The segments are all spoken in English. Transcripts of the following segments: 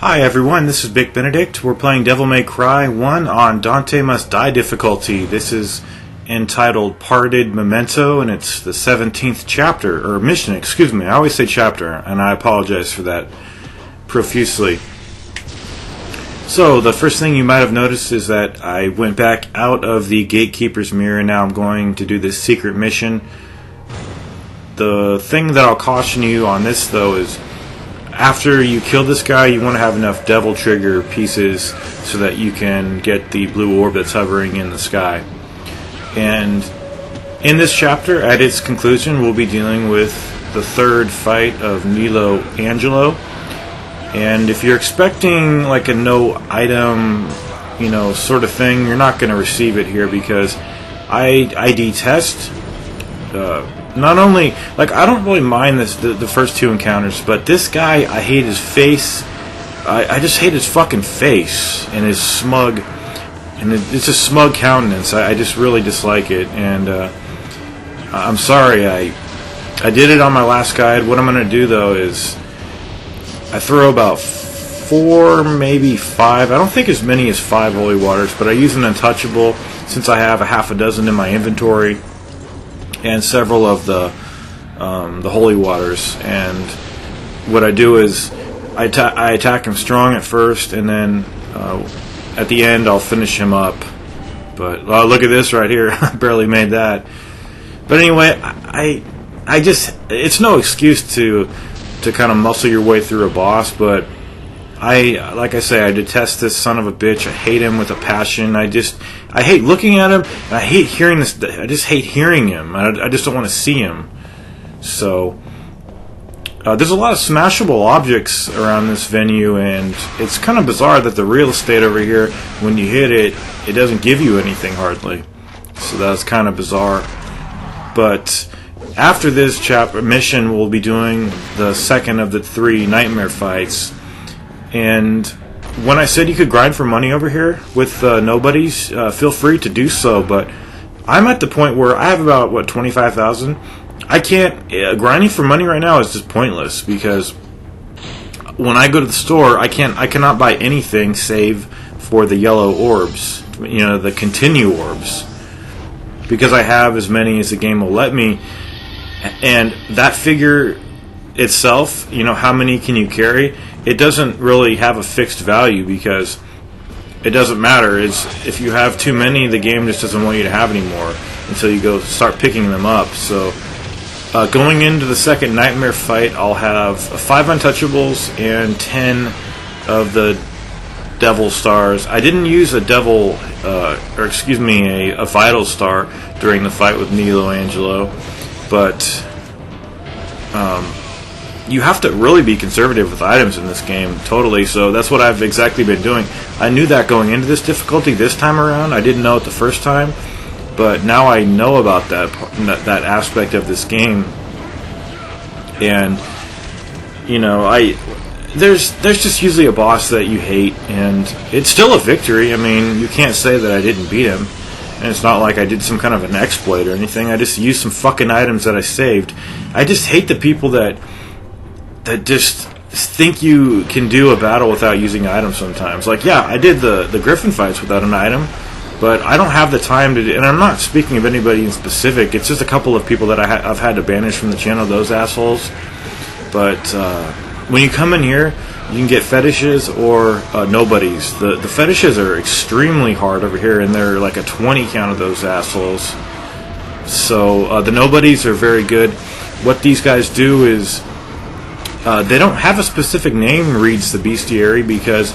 Hi everyone, this is Big Benedict. We're playing Devil May Cry 1 on Dante Must Die difficulty. This is entitled Parted Memento, and it's the 17th chapter, or mission, excuse me. I always say chapter, and I apologize for that profusely. So, the first thing you might have noticed is that I went back out of the Gatekeeper's Mirror, and now I'm going to do this secret mission. The thing that I'll caution you on this, though, is after you kill this guy, you want to have enough Devil Trigger pieces so that you can get the blue orb that's hovering in the sky. And in this chapter, at its conclusion, we'll be dealing with the third fight of Nilo Angelo. And if you're expecting like a no item, sort of thing, you're not going to receive it here because I detest not only, I don't really mind the first two encounters, but this guy, I hate his face. I just hate his fucking face and his smug, and it's a smug countenance. I just really dislike it, and I'm sorry, I did it on my last guide. What I'm going to do, though, is I throw about 4, maybe 5. I don't think as many as 5 holy waters, but I use an untouchable since I have a half a dozen in my inventory, and several of the holy waters. And what I do is I attack him strong at first, and then at the end I'll finish him up. But look at this right here. I barely made that. But anyway, I just, it's no excuse to kind of muscle your way through a boss, but like I say, I detest this son of a bitch. I hate him with a passion. I hate looking at him. And I hate hearing this. I just hate hearing him. I just don't want to see him. So there's a lot of smashable objects around this venue, and it's kind of bizarre that the real estate over here, when you hit it, it doesn't give you anything hardly. So that's kind of bizarre. But after this mission, we'll be doing the second of the 3 nightmare fights. And when I said you could grind for money over here with nobodies, feel free to do so. But I'm at the point where I have about 25,000. I can't grinding for money right now is just pointless because when I go to the store, I cannot buy anything save for the yellow orbs, the continue orbs, because I have as many as the game will let me. And that figure itself, how many can you carry? It doesn't really have a fixed value because it doesn't matter. If you have too many, the game just doesn't want you to have any more until you start picking them up. So going into the second nightmare fight, I'll have 5 untouchables and 10 of the devil stars. I didn't use a vital star during the fight with Nilo Angelo, but you have to really be conservative with items in this game, totally. So that's what I've exactly been doing. I knew that going into this difficulty this time around. I didn't know it the first time, but now I know about that aspect of this game. And there's just usually a boss that you hate, and it's still a victory. I mean, you can't say that I didn't beat him. And it's not like I did some kind of an exploit or anything. I just used some fucking items that I saved. I just hate the people that just think you can do a battle without using items sometimes. I did the Griffin fights without an item, but I don't have the time to do, and I'm not speaking of anybody in specific. It's just a couple of people that I've had to banish from the channel, those assholes. But when you come in here, you can get fetishes or nobodies. The fetishes are extremely hard over here, and they're like a 20 count of those assholes. So the nobodies are very good. What these guys do is they don't have a specific name, reads the bestiary, because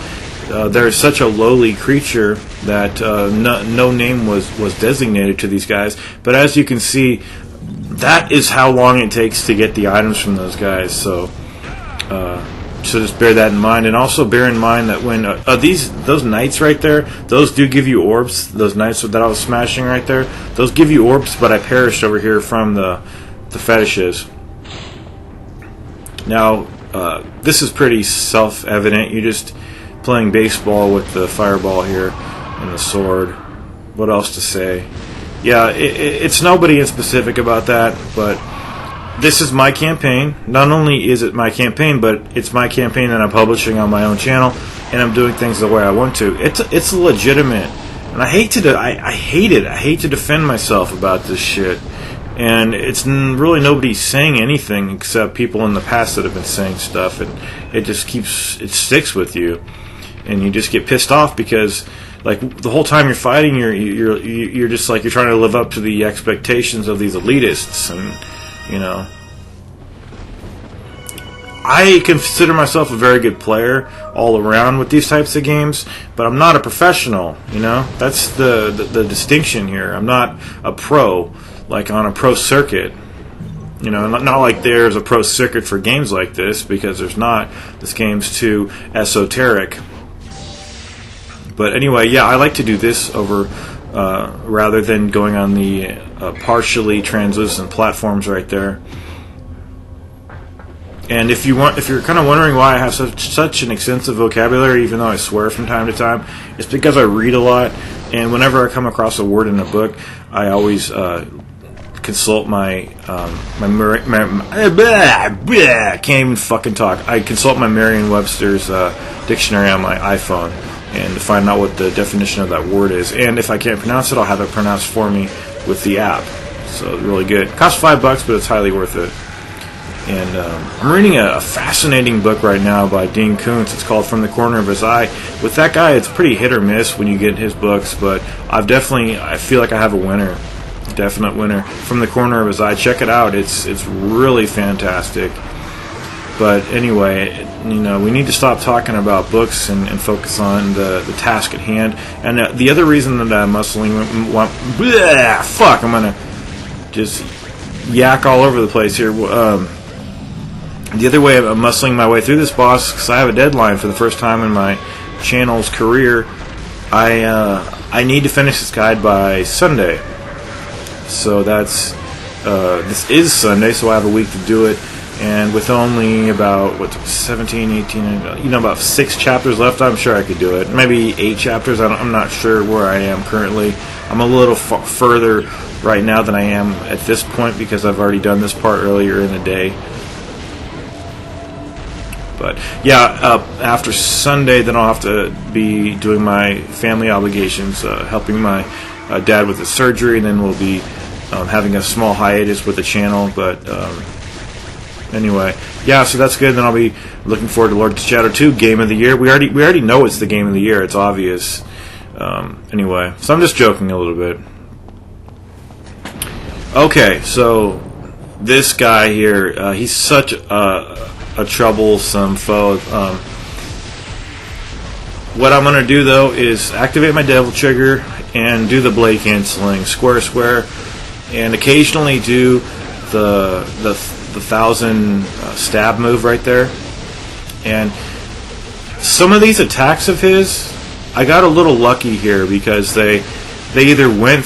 they're such a lowly creature that no name was designated to these guys. But as you can see, that is how long it takes to get the items from those guys. So just bear that in mind, and also bear in mind that when those knights right there, those do give you orbs. Those knights that I was smashing right there, those give you orbs, but I perished over here from the fetishes. Now, this is pretty self-evident. You're just playing baseball with the fireball here and the sword. What else to say? Yeah, it's nobody in specific about that, but this is my campaign. Not only is it my campaign, but it's my campaign that I'm publishing on my own channel, and I'm doing things the way I want to. It's legitimate, and I hate to I hate it. I hate to defend myself about this shit, and it's really nobody saying anything except people in the past that have been saying stuff, and it sticks with you, and you just get pissed off because, like, the whole time you're fighting, you're just like you're trying to live up to the expectations of these elitists, and you know, I consider myself a very good player all around with these types of games, but I'm not a professional. You know, that's the distinction here. I'm not a pro, like on a pro circuit. You know, not like there's a pro circuit for games like this, because there's not. This game's too esoteric. But anyway, yeah, I like to do this over rather than going on the partially translucent platforms right there. And if you're kind of wondering why I have such an extensive vocabulary, even though I swear from time to time, it's because I read a lot, and whenever I come across a word in a book, I always consult my I can't even fucking talk. I consult my Merriam-Webster's dictionary on my iPhone, and to find out what the definition of that word is. And if I can't pronounce it, I'll have it pronounced for me with the app. So it's really good. It costs $5, but it's highly worth it. And I'm reading a fascinating book right now by Dean Koontz. It's called From the Corner of His Eye. With that guy, it's pretty hit or miss when you get his books, but I feel like I have a winner. Definite winner. From the Corner of His Eye. Check it out. It's really fantastic. But anyway, you know, we need to stop talking about books and focus on the task at hand. And the other reason that I'm muscling, I'm gonna just yak all over the place here. The other way I'm muscling my way through this, boss, because I have a deadline for the first time in my channel's career. I need to finish this guide by Sunday. So this is Sunday, so I have a week to do it. And with only about 17, 18, about 6 chapters left, I'm sure I could do it. Maybe 8 chapters. I'm not sure where I am currently. I'm a little further right now than I am at this point because I've already done this part earlier in the day. But yeah, after Sunday, then I'll have to be doing my family obligations, helping my dad with his surgery, and then we'll be having a small hiatus with the channel. But anyway, yeah, so that's good. Then I'll be looking forward to Lord of the Shadow 2, Game of the Year. We already know it's the Game of the Year. It's obvious. Anyway, so I'm just joking a little bit. Okay, so this guy here, he's such a troublesome foe. What I'm going to do, though, is activate my Devil Trigger and do the blade canceling, square, and occasionally do the 1,000 stab move right there. And some of these attacks of his, I got a little lucky here because they either went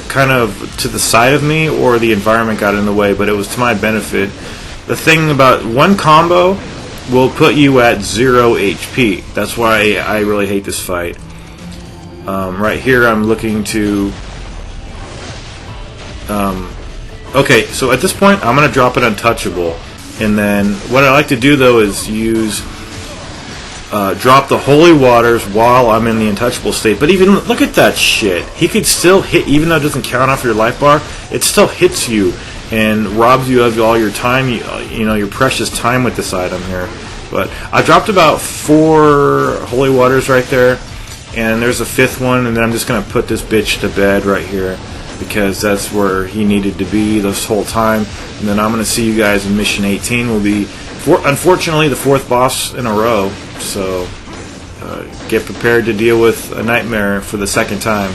kind of to the side of me or the environment got in the way, but it was to my benefit. The thing about one combo will put you at 0 HP. That's why I really hate this fight. Right here I'm looking to... okay, so at this point I'm going to drop it untouchable. And then what I like to do, though, is drop the holy waters while I'm in the untouchable state. But even look at that shit. He could still hit, even though it doesn't count off your life bar, it still hits you and robs you of all your time, your precious time with this item here. But I dropped about 4 holy waters right there, and there's a 5th one, and then I'm just going to put this bitch to bed right here because that's where he needed to be this whole time. And then I'm going to see you guys in Mission 18. Will be, unfortunately, the 4th boss in a row. So get prepared to deal with a nightmare for the 2nd time.